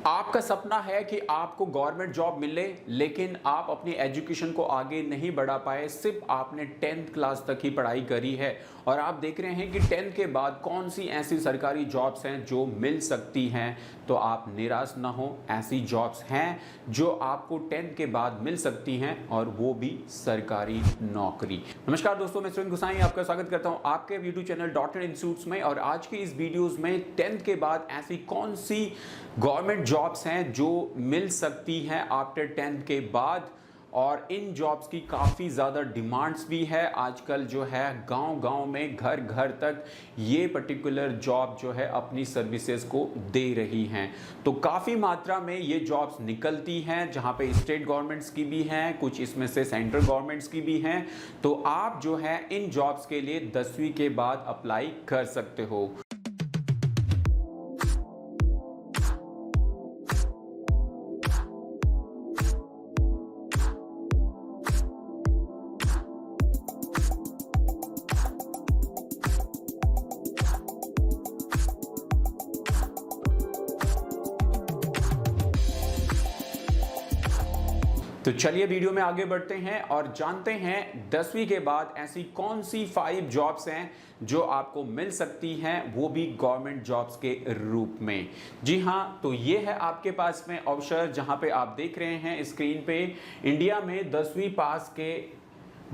आपका सपना है कि आपको गवर्नमेंट जॉब मिले, लेकिन आप अपनी एजुकेशन को आगे नहीं बढ़ा पाए, सिर्फ आपने 10th क्लास तक ही पढ़ाई करी है और आप देख रहे हैं कि 10th के बाद कौन सी ऐसी सरकारी जॉब्स हैं जो मिल सकती हैं। तो आप निराश ना हो, ऐसी जॉब्स हैं जो आपको 10th के बाद मिल सकती हैं और वो भी सरकारी नौकरी। नमस्कार दोस्तों, मैं सुरेंद्र गुसाई आपका स्वागत करता हूं आपके यूट्यूब चैनल डॉक्टर इंस्टीट्यूट्स में। और आज की इस वीडियोस में 10th के बाद ऐसी कौन सी गवर्नमेंट जॉब्स हैं जो मिल सकती हैं आफ्टर 10th के बाद, और इन जॉब्स की काफ़ी ज़्यादा डिमांड्स भी है। आजकल जो है गांव-गांव में, घर घर तक ये पर्टिकुलर जॉब जो है अपनी सर्विसेज को दे रही हैं। तो काफ़ी मात्रा में ये जॉब्स निकलती हैं, जहां पे स्टेट गवर्नमेंट्स की भी हैं, कुछ इसमें से सेंट्रल गवर्नमेंट्स की भी हैं। तो आप जो है इन जॉब्स के लिए 10वीं के बाद अप्लाई कर सकते हो। तो चलिए वीडियो में आगे बढ़ते हैं और जानते हैं 10वीं के बाद ऐसी कौन सी 5 जॉब्स हैं जो आपको मिल सकती हैं, वो भी गवर्नमेंट जॉब्स के रूप में। जी हाँ, तो ये है आपके पास में अवसर, जहां पे आप देख रहे हैं स्क्रीन पे, इंडिया में 10वीं पास के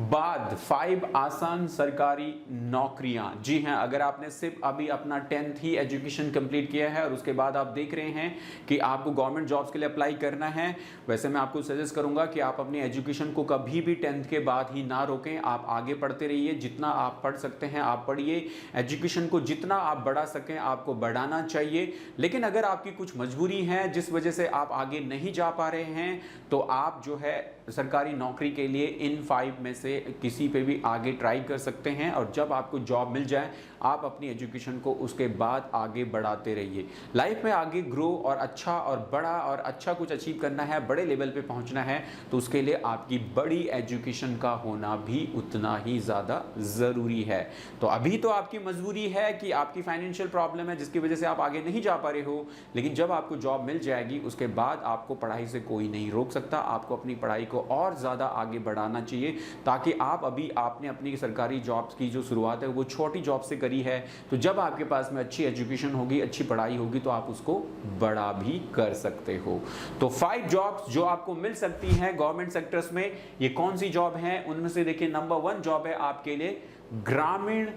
बाद 5 आसान सरकारी नौकरियां। जी हां, अगर आपने सिर्फ अभी अपना 10th ही एजुकेशन कंप्लीट किया है और उसके बाद आप देख रहे हैं कि आपको गवर्नमेंट जॉब्स के लिए अप्लाई करना है, वैसे मैं आपको सजेस्ट करूंगा कि आप अपनी एजुकेशन को कभी भी 10th के बाद ही ना रोकें। आप आगे पढ़ते रहिए, जितना आप पढ़ सकते हैं आप पढ़िए, एजुकेशन को जितना आप बढ़ा सकें आपको बढ़ाना चाहिए। लेकिन अगर आपकी कुछ मजबूरी है जिस वजह से आप आगे नहीं जा पा रहे हैं, तो आप जो है सरकारी नौकरी के लिए इन 5 में से किसी पे भी आगे ट्राई कर सकते हैं। और जब आपको जॉब मिल जाए, आप अपनी एजुकेशन को उसके बाद आगे बढ़ाते रहिए। लाइफ में आगे ग्रो और अच्छा और बड़ा और अच्छा कुछ अचीव करना है, बड़े लेवल पे पहुंचना है, तो उसके लिए आपकी बड़ी एजुकेशन का होना भी उतना ही ज़्यादा ज़रूरी है। तो अभी तो आपकी मजबूरी है कि आपकी फाइनेंशियल प्रॉब्लम है जिसकी वजह से आप आगे नहीं जा पा रहे हो, लेकिन जब आपको जॉब मिल जाएगी उसके बाद आपको पढ़ाई से कोई नहीं रोक सकता। आपको अपनी पढ़ाई को और ज़्यादा आगे बढ़ाना चाहिए, ताकि आप अभी आपने अपनी सरकारी जॉब्स की जो शुरुआत है वो छोटी जॉब से करी है, तो जब आपके पास में अच्छी एजुकेशन होगी, अच्छी पढ़ाई होगी, तो आप उसको बड़ा भी कर सकते हो। तो 5 जॉब्स जो आपको मिल सकती हैं गवर्नमेंट सेक्टर्स में, ये कौन सी जॉब है? उनमें से देखिए, नंबर 1 जॉब है आपके लिए ग्रामीण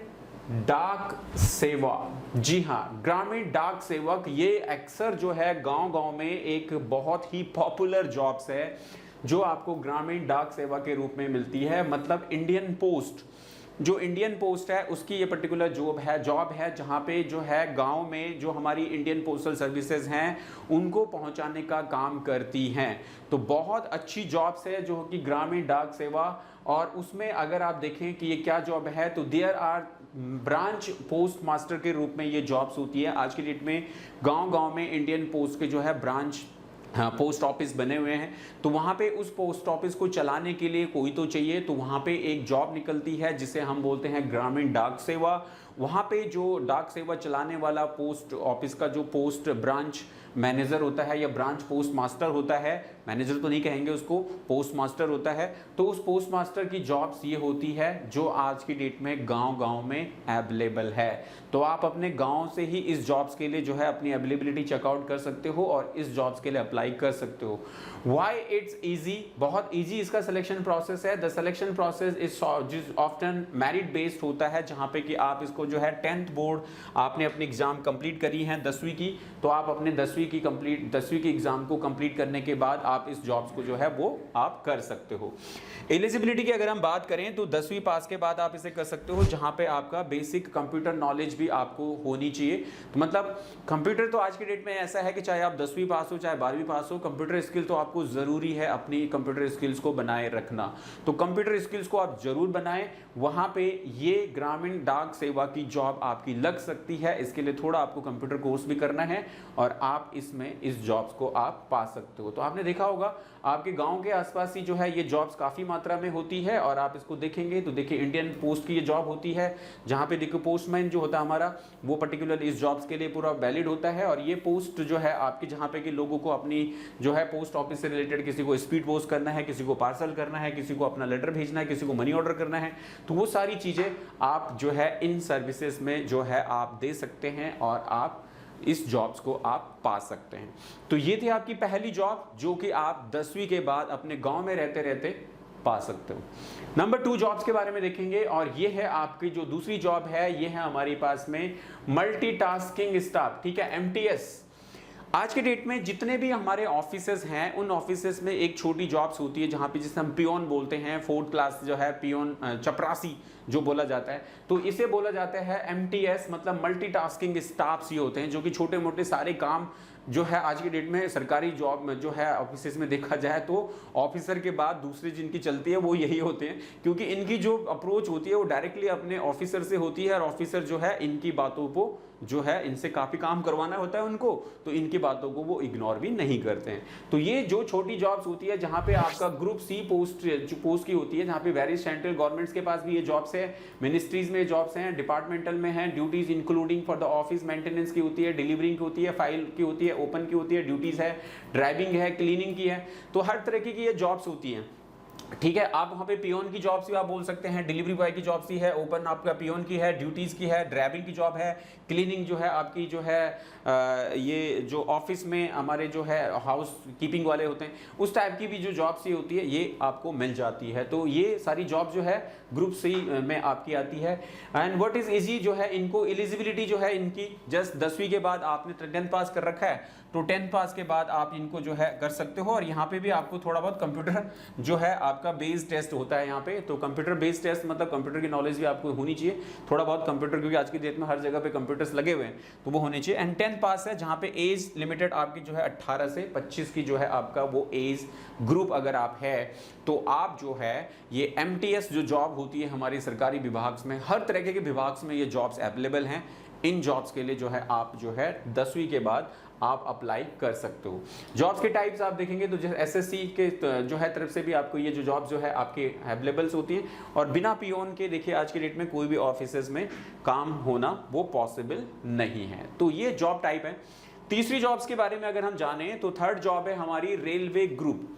डाक सेवा। जी हाँ, ग्रामीण डाक सेवक, ये अक्सर जो है गांव-गांव में एक बहुत ही पॉपुलर जॉब्स है जो आपको ग्रामीण डाक सेवा के रूप में मिलती है। मतलब इंडियन पोस्ट, जो इंडियन पोस्ट है उसकी ये पर्टिकुलर जॉब है जहां पे जो है गांव में जो हमारी इंडियन पोस्टल सर्विसेज हैं उनको पहुंचाने का काम करती हैं। तो बहुत अच्छी जॉब्स है जो कि ग्रामीण डाक सेवा। और उसमें अगर आप देखें कि ये क्या जॉब है, तो there are branch post master के रूप में ये जॉब्स होती है। आज की डेट में गांव-गांव में इंडियन पोस्ट के जो है ब्रांच पोस्ट ऑफिस बने हुए हैं, तो वहाँ पे उस पोस्ट ऑफिस को चलाने के लिए कोई तो चाहिए। तो वहाँ पे एक जॉब निकलती है जिसे हम बोलते हैं ग्रामीण डाक सेवा। वहाँ पे जो डाक सेवा चलाने वाला पोस्ट ऑफिस का जो पोस्ट ब्रांच मैनेजर होता है या ब्रांच पोस्ट मास्टर होता है, मैनेजर तो नहीं कहेंगे उसको, पोस्ट मास्टर होता है, तो उस पोस्ट मास्टर की जॉब्स ये होती है जो आज की डेट में गांव-गांव में अवेलेबल है। तो आप अपने गांव से ही इस जॉब्स के लिए जो है अपनी अवेलेबिलिटी चेकआउट कर सकते हो और इस जॉब्स के लिए अप्लाई कर सकते हो। Why it's easy? बहुत इजी इसका सिलेक्शन प्रोसेस है। The selection process is often merit based होता है, जहां पे कि आप इसको जो है 10th बोर्ड आपने अपनी एग्जाम कंप्लीट करी है 10वीं की, तो आप अपने 10वीं की एग्जाम को कंप्लीट करने के बाद आप इस जॉब्स को जो है वो आप कर सकते हो। एलिजिबिलिटी की अगर हम बात करें तो 10वीं पास के बाद आप इसे कर सकते हो, जहां पे आपका बेसिक कंप्यूटर नॉलेज भी आपको होनी चाहिए। तो मतलब कंप्यूटर तो आज की डेट में ऐसा है कि चाहे आप 10वीं पास हो चाहे 12वीं पास हो, कंप्यूटर स्किल तो आपको जरूरी है अपनी कंप्यूटर स्किल्स को बनाए रखना। तो कंप्यूटर स्किल्स को आप जरूर बनाएं। वहां पे ये ग्रामीण डाक सेवा की जॉब आपकी लग सकती है। इसके लिए थोड़ा आपको कंप्यूटर कोर्स भी करना है और आप इसमें इस जॉब्स को आप पा सकते हो। तो आपने देखा होगा आपके गांव के आसपास ही जो है ये जॉब्स काफ़ी मात्रा में होती है और आप इसको देखेंगे तो देखिए इंडियन पोस्ट की ये जॉब होती है, जहाँ पे देखो पोस्टमैन जो होता है हमारा वो पर्टिकुलर इस जॉब्स के लिए पूरा वैलिड होता है। और ये पोस्ट जो है आपकी जहाँ पे कि लोगों को अपनी जो है पोस्ट ऑफिस से रिलेटेड किसी को स्पीड पोस्ट करना है, किसी को पार्सल करना है, किसी को अपना लेटर भेजना है, किसी को मनी ऑर्डर करना है, तो वो सारी चीज़ें आप जो है इन सर्विसेज में जो है आप दे सकते हैं और आप इस जॉब्स को आप पा सकते हैं। तो ये थी आपकी पहली जॉब जो कि आप 10वीं के बाद अपने गांव में रहते रहते पा सकते हो। नंबर 2 जॉब्स के बारे में देखेंगे और ये है आपकी जो दूसरी जॉब है, ये है हमारे पास में मल्टीटास्किंग स्टाफ, ठीक है, MTS। आज के डेट में जितने भी हमारे ऑफिसेज हैं उन ऑफिसेज में एक छोटी जॉब्स होती है जहाँ पे जिसे हम पियोन बोलते हैं, 4th क्लास जो है पियोन चपरासी जो बोला जाता है, तो इसे बोला जाता है MTS, मतलब मल्टीटास्किंग स्टाफ्स ये होते हैं जो कि छोटे मोटे सारे काम जो है आज की डेट में सरकारी जॉब में जो है ऑफिसेज में देखा जाए तो ऑफिसर के बाद दूसरी जिनकी चलती है वो यही होते हैं, क्योंकि इनकी जो अप्रोच होती है वो डायरेक्टली अपने ऑफिसर से होती है और ऑफिसर जो है इनकी बातों को जो है इनसे काफ़ी काम करवाना होता है उनको, तो इनकी बातों को वो इग्नोर भी नहीं करते हैं। तो ये जो छोटी जॉब्स होती है जहाँ पे आपका ग्रुप C पोस्ट की होती है, जहाँ पे वेरियस सेंट्रल गवर्नमेंट्स के पास भी ये जॉब्स है, मिनिस्ट्रीज में जॉब्स हैं, डिपार्टमेंटल में हैं, duties including for the office maintenance की होती है, डिलीवरिंग की होती है, फाइल की होती है, ओपन की होती है, ड्यूटीज है, ड्राइविंग है, क्लीनिंग की है, तो हर तरीके की ये जॉब्स होती हैं। ठीक है, आप वहाँ पे पियोन की जॉब्स भी आप बोल सकते हैं, डिलीवरी बॉय की जॉब्स ही है, ओपन आपका पियोन की है, ड्यूटीज़ की है, ड्राइविंग की जॉब है, क्लीनिंग जो है आपकी जो है ये जो ऑफिस में हमारे जो है हाउस कीपिंग वाले होते हैं उस टाइप की भी जो जॉब्स ये होती है ये आपको मिल जाती है। तो ये सारी जॉब जो है ग्रुप C में आपकी आती है। एंड व्हाट इज इजी जो है, इनको एलिजिबिलिटी जो है इनकी जस्ट 10वीं के बाद आपने 10th पास कर रखा है तो 10th पास के बाद आप इनको जो है कर सकते हो। और यहाँ पे भी आपको थोड़ा बहुत कंप्यूटर जो है आपका बेस्ड टेस्ट होता है यहाँ पे, तो कंप्यूटर बेस्ड टेस्ट मतलब कंप्यूटर की नॉलेज भी आपको होनी चाहिए थोड़ा बहुत कंप्यूटर, क्योंकि आज की डेट में हर जगह पे कंप्यूटर्स लगे हुए हैं तो वो होने चाहिए। एंड 10th पास है जहाँ पे एज लिमिटेड आपकी जो है 18 से 25 की जो है आपका वो एज ग्रुप अगर आप है तो आप जो है ये MTS जो जॉब होती है हमारी सरकारी विभाग में, हर तरह के विभाग में ये जॉब्स अवेलेबल हैं। इन जॉब्स के लिए जो है आप जो है 10वीं के बाद आप अप्लाई कर सकते हो। जॉब्स के टाइप्स आप देखेंगे तो जैसे SSC के जो है तरफ से भी आपको ये जो जॉब्स जो है आपके अवेलेबल्स होती हैं और बिना पियोन के देखिए आज की डेट में कोई भी ऑफिसेज में काम होना वो पॉसिबल नहीं है। तो ये जॉब टाइप है। तीसरी जॉब्स के बारे में अगर हम जाने तो 3rd जॉब है हमारी रेलवे ग्रुप।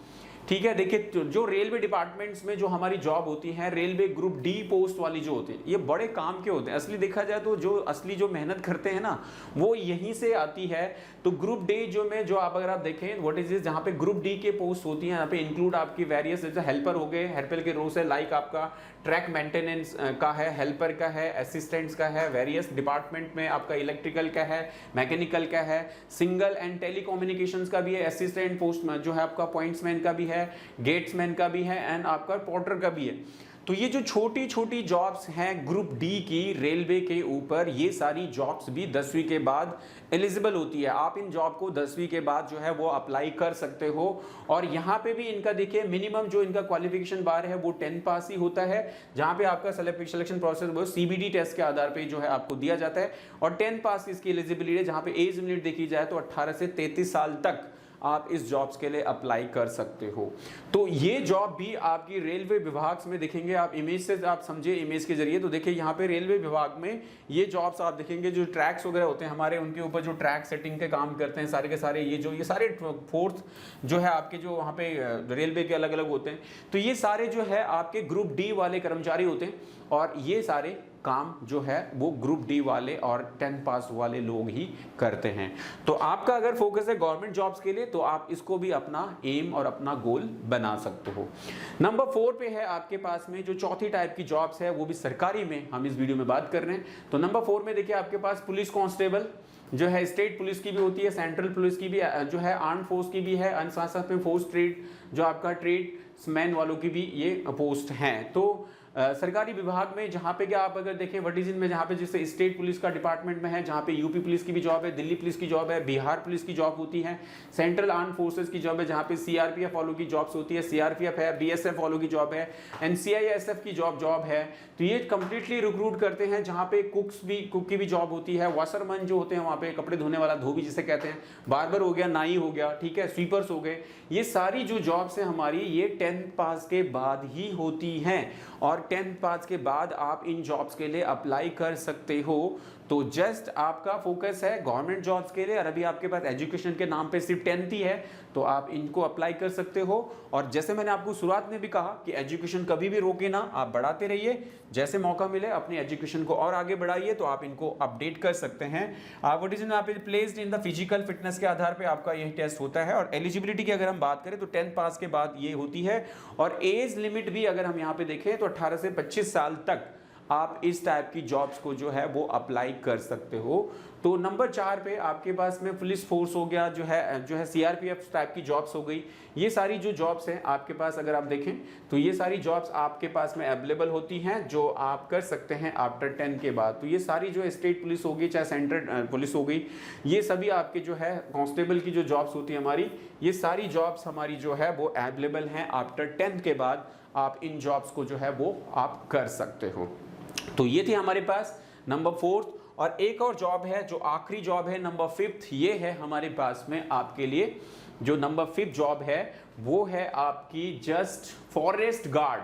ठीक है, देखिए जो रेलवे डिपार्टमेंट्स में जो हमारी जॉब होती है रेलवे ग्रुप D पोस्ट वाली जो होती है ये बड़े काम के होते हैं। असली देखा जाए तो जो असली जो मेहनत करते हैं ना वो यहीं से आती है। तो ग्रुप D जो में जो आप अगर आप देखें व्हाट इज जहाँ पे ग्रुप D के पोस्ट होती हैं यहाँ पे इंक्लूड आपकी वेरियस जैसे हेल्पर हो गए, हेल्पर के रोल से लाइक आपका ट्रैक मेंटेनेंस का है, हेल्पर का है, असिस्टेंट्स का है, वेरियस डिपार्टमेंट में आपका इलेक्ट्रिकल का है, मैकेनिकल का है, सिंगल एंड टेलीकम्युनिकेशंस का भी है, असिस्टेंट पोस्ट में जो है आपका पॉइंट्समैन का भी है, गेट्समैन का भी है एंड आपका पोर्टर का भी है। तो ये जो छोटी छोटी जॉब्स हैं ग्रुप D की रेलवे के ऊपर, ये सारी जॉब्स भी 10वीं के बाद एलिजिबल होती है। आप इन जॉब को 10वीं के बाद जो है वो अप्लाई कर सकते हो। और यहाँ पे भी इनका देखिए मिनिमम जो इनका क्वालिफिकेशन बार है वो 10th पास ही होता है, जहाँ पे आपका सिलेक्शन प्रोसेस वो CBT टेस्ट के आधार पे जो है आपको दिया जाता है। और 10th पास इसकी एलिजिबिलिटी है, जहाँ पे एज लिमिट देखी जाए तो 18 से 33 साल तक आप इस जॉब्स के लिए अप्लाई कर सकते हो। तो ये जॉब भी आपकी रेलवे विभाग में देखेंगे, आप इमेज से आप समझे इमेज के जरिए। तो देखिए यहाँ पे रेलवे विभाग में ये जॉब्स आप देखेंगे जो ट्रैक्स वगैरह होते हैं हमारे उनके ऊपर जो ट्रैक सेटिंग के काम करते हैं सारे के सारे ये सारे फोर्थ जो है आपके जो वहाँ पे रेलवे के अलग अलग होते हैं, तो ये सारे जो है आपके ग्रुप D वाले कर्मचारी होते हैं और ये सारे काम जो है वो ग्रुप D वाले और 10th पास वाले लोग ही करते हैं। तो आपका अगर फोकस है गवर्नमेंट जॉब्स के लिए तो आप इसको भी अपना एम और अपना गोल बना सकते हो। नंबर 4 पे है आपके पास में जो चौथी टाइप की जॉब्स है वो भी सरकारी में हम इस वीडियो में बात कर रहे हैं। तो नंबर 4 में देखिए आपके पास पुलिस कांस्टेबल जो है स्टेट पुलिस की भी होती है, सेंट्रल पुलिस की भी जो है, आर्म फोर्स की भी है, साथ में फोर्स ट्रेड जो आपका ट्रेड्समैन वालों की भी ये पोस्ट हैं। तो सरकारी विभाग में, जहाँ पे क्या आप अगर देखें व्हाट इज इन में, जहाँ पे जैसे स्टेट पुलिस का डिपार्टमेंट में है, जहाँ पे यूपी पुलिस की भी जॉब है, दिल्ली पुलिस की जॉब है, बिहार पुलिस की जॉब होती है, सेंट्रल आर्म फोर्सेज की जॉब है, जहाँ पे सीआरपीएफ वालों की जॉब्स होती है, सीआरपीएफ है, बीएसएफ वालों की जॉब है, एनसीआईएसएफ की जॉब है। तो ये कंप्लीटली रिक्रूट करते हैं। जहाँ पे कुक की भी जॉब होती है, वॉशरमैन जो होते हैं वहाँ पे कपड़े धोने वाला, धोबी जिसे कहते हैं, बार्बर हो गया, नाई हो गया, ठीक है, स्वीपर्स हो गए, ये सारी जो जॉब्स हैं हमारी ये 10th पास के बाद ही होती हैं। और 10th पास के बाद आप इन जॉब्स के लिए अप्लाई कर सकते हो। तो जस्ट आपका फोकस है गवर्नमेंट जॉब्स के लिए, और अभी आपके पास एजुकेशन के नाम पे सिर्फ 10th ही है, तो आप इनको अप्लाई कर सकते हो। और जैसे मैंने आपको शुरुआत में भी कहा कि एजुकेशन कभी भी रोके ना, आप बढ़ाते रहिए, जैसे मौका मिले अपनी एजुकेशन को और आगे बढ़ाइए, तो आप इनको अपडेट कर सकते हैं। व्हाट इज इन आप placed in the physical fitness के आधार पे आपका यही टेस्ट होता है। और एलिजिबिलिटी की अगर हम बात करें तो 10th पास के बाद ये होती है। और एज लिमिट भी अगर हम यहाँ पे देखें तो 18 से 25 साल तक आप इस टाइप की जॉब्स को जो है वो अप्लाई कर सकते हो। तो नंबर 4 पे आपके पास में पुलिस फोर्स हो गया, जो है सीआरपीएफ टाइप की जॉब्स हो गई। ये सारी जो जॉब्स हैं आपके पास अगर आप देखें तो ये सारी जॉब्स आपके पास में अवेलेबल होती हैं, जो आप कर सकते हैं आफ्टर 10 के बाद। तो ये सारी जो स्टेट पुलिस होगी, चाहे सेंट्रल पुलिस हो गई, ये सभी आपके जो है कांस्टेबल की जो जॉब्स होती है हमारी, ये सारी जॉब्स हमारी जो है वो अवेलेबल हैं। आफ्टर 10 के बाद आप इन जॉब्स को जो है वो आप कर सकते हो। तो ये थी हमारे पास नंबर 4। और एक और जॉब है जो आखिरी जॉब है, नंबर 5, ये है हमारे पास में आपके लिए। जो नंबर 5 जॉब है वो है आपकी जस्ट फॉरेस्ट गार्ड,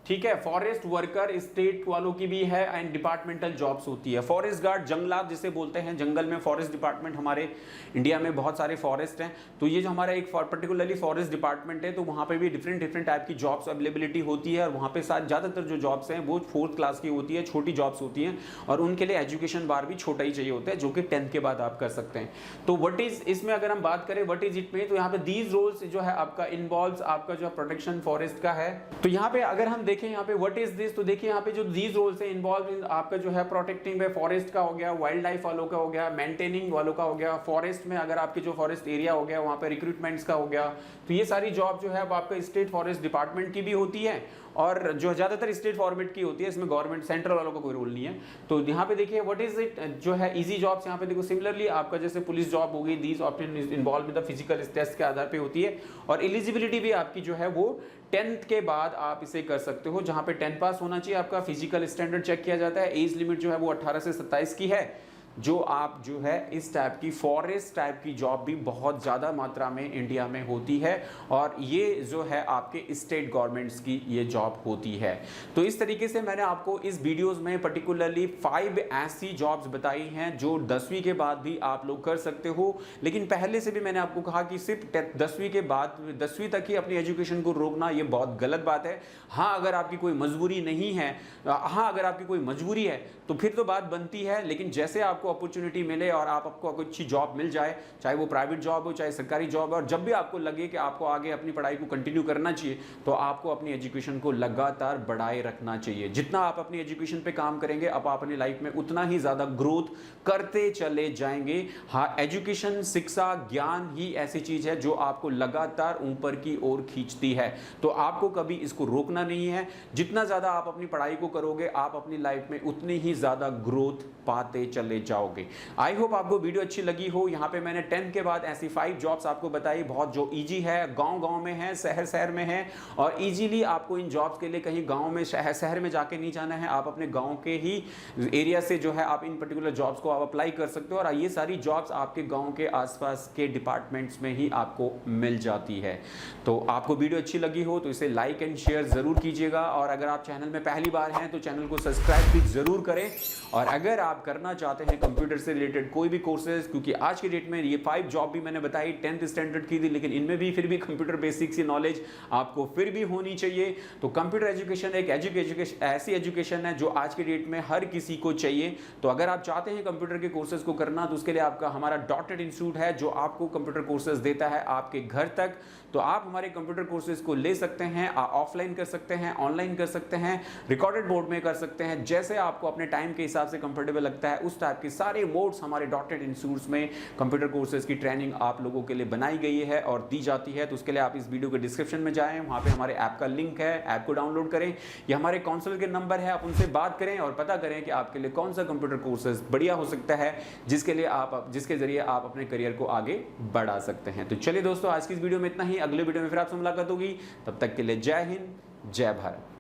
ठीक है, फॉरेस्ट वर्कर स्टेट वालों की भी है एंड डिपार्टमेंटल जॉब्स होती है। फॉरेस्ट गार्ड जंगलात जिसे बोलते हैं, जंगल में फॉरेस्ट डिपार्टमेंट, हमारे इंडिया में बहुत सारे फॉरेस्ट हैं, तो ये जो हमारा एक पर्टिकुलरली फॉरेस्ट डिपार्टमेंट है, तो वहाँ पे भी डिफरेंट टाइप की जॉब्स अवेलेबिलिटी होती है। और वहाँ पे ज़्यादातर जो जॉब्स हैं वो 4th क्लास की होती है, छोटी जॉब्स होती हैं, और उनके लिए एजुकेशन बार भी छोटा ही चाहिए होता है, जो कि 10th के बाद आप कर सकते हैं। तो व्हाट इज इसमें अगर हम बात करें व्हाट इज इट में, तो यहाँ पे दीज रोल्स जो है आपका इन्वॉल्व्स आपका जो प्रोटेक्शन फॉरेस्ट का है। तो यहाँ पे अगर हम देखें यहाँ पे व्हाट इज दिस, तो देखिए यहाँ पे जो दीज रोल्स है इन्वॉल्व इन आपका जो है प्रोटेक्टिंग में फॉरेस्ट का हो गया, वाइल्ड लाइफ वालों का हो गया, मेंटेनिंग वालों का हो गया, फॉरेस्ट में अगर आपके जो फॉरेस्ट एरिया हो गया वहाँ पे रिक्रूटमेंट्स का हो गया। तो ये सारी जॉब जो है वो आपका स्टेट फॉरेस्ट डिपार्टमेंट की भी होती है, और जो ज़्यादातर स्टेट फॉर्मेट की होती है, इसमें गवर्नमेंट सेंट्रल वालों का कोई रोल नहीं है। तो यहाँ पे देखिए व्हाट इज इट जो है इजी जॉब्स, यहाँ पे देखो सिमिलरली आपका जैसे पुलिस जॉब होगी, these option involve with the physical test के आधार पे होती है। और एलिजिबिलिटी भी आपकी जो है वो 10th के बाद आप इसे कर सकते हो, जहाँ पे 10 पास होना चाहिए, आपका फिजिकल स्टैंडर्ड चेक किया जाता है। एज लिमिट जो है वो 18 से 27 की है। जो आप जो है इस टाइप की फॉरेस्ट टाइप की जॉब भी बहुत ज़्यादा मात्रा में इंडिया में होती है, और ये जो है आपके स्टेट गवर्नमेंट्स की ये जॉब होती है। तो इस तरीके से मैंने आपको इस वीडियोस में पर्टिकुलरली 5 ऐसी जॉब्स बताई हैं जो 10वीं के बाद भी आप लोग कर सकते हो। लेकिन पहले से भी मैंने आपको कहा कि सिर्फ 10वीं के बाद 10वीं तक ही अपनी एजुकेशन को रोकना ये बहुत गलत बात है। हाँ, अगर आपकी कोई मजबूरी नहीं है, हाँ अगर आपकी कोई मजबूरी है तो फिर तो बात बनती है, लेकिन जैसे आपको अपॉर्चुनिटी मिले और आपको कोई अच्छी जॉब मिल जाए, चाहे वो प्राइवेट जॉब हो चाहे सरकारी जॉब हो, और जब भी आपको लगे कि आपको आगे अपनी पढ़ाई को कंटिन्यू करना चाहिए, तो आपको अपनी एजुकेशन को लगातार बढ़ाए रखना चाहिए। जितना आप अपनी एजुकेशन पे काम करेंगे, आप अपनी लाइफ में उतना ही ज़्यादा ग्रोथ करते चले जाएंगे। हाँ, एजुकेशन, शिक्षा, ज्ञान ही ऐसी चीज़ है जो आपको लगातार ऊपर की ओर खींचती है। तो आपको कभी इसको रोकना नहीं है। जितना ज़्यादा आप अपनी पढ़ाई को करोगे, आप अपनी लाइफ में उतनी ही ज़्यादा ग्रोथ पाते चले जाओगे। आई होप आपको वीडियो अच्छी लगी हो। यहाँ पे मैंने 10 के बाद ऐसी 5 जॉब्स आपको बताई, बहुत जो इजी है, गांव-गांव में है, शहर में है, और इजीली आपको इन जॉब्स के लिए कहीं गांव में शहर में जाके नहीं जाना है। आप अपने गांव के ही एरिया से जो है आप इन पर्टिकुलर जॉब्स को आप अप्लाई कर सकते हो, और ये सारी जॉब्स आपके गाँव के आसपास के डिपार्टमेंट्स में ही आपको मिल जाती है। तो आपको वीडियो अच्छी लगी हो तो इसे लाइक एंड शेयर जरूर कीजिएगा, और अगर आप चैनल में पहली बार हैं तो चैनल को सब्सक्राइब भी जरूर करें। और अगर आप करना चाहते हैं कंप्यूटर से रिलेटेड कोई भी कोर्सेज, क्योंकि आज की डेट में ये 5 जॉब भी मैंने बताई 10th स्टैंडर्ड की थी, लेकिन इनमें भी फिर भी कंप्यूटर बेसिक्स की नॉलेज आपको फिर भी होनी चाहिए। तो कंप्यूटर एजुकेशन एक ऐसी एजुकेशन है जो आज की डेट में हर किसी को चाहिए। तो अगर आप चाहते हैं कंप्यूटर के कोर्सेज को करना, तो उसके लिए आपका हमारा डॉटेड इंस्टीट्यूट है जो आपको कंप्यूटर कोर्सेज देता है आपके घर तक। तो आप हमारे कंप्यूटर कोर्सेज को ले सकते हैं, ऑफलाइन कर सकते हैं, ऑनलाइन कर सकते हैं, रिकॉर्डेड बोर्ड में कर सकते हैं, जैसे आपको अपने टाइम के हिसाब से कंफर्टेबल लगता है उस टाइप के बाकी सारे मोड्स हमारे डॉट.नेट इंस्टीट्यूट्स में कंप्यूटर कोर्सेज की ट्रेनिंग आप लोगों के लिए बनाई गई है और दी जाती है। तो उसके लिए आप इस वीडियो के डिस्क्रिप्शन में जाएं, वहाँ पे हमारे ऐप का लिंक है, ऐप को डाउनलोड करें या हमारे काउंसलर के नंबर है, आप उनसे बात करें और पता करें कि आपके लिए कौन सा कंप्यूटर कोर्सेज बढ़िया हो सकता है जिसके जरिए आप अपने करियर को आगे बढ़ा सकते हैं। तो चलिए दोस्तों, आज की इस वीडियो में इतना ही। अगले वीडियो में फिर आपसे मुलाकात होगी, तब तक के लिए जय हिंद, जय भारत।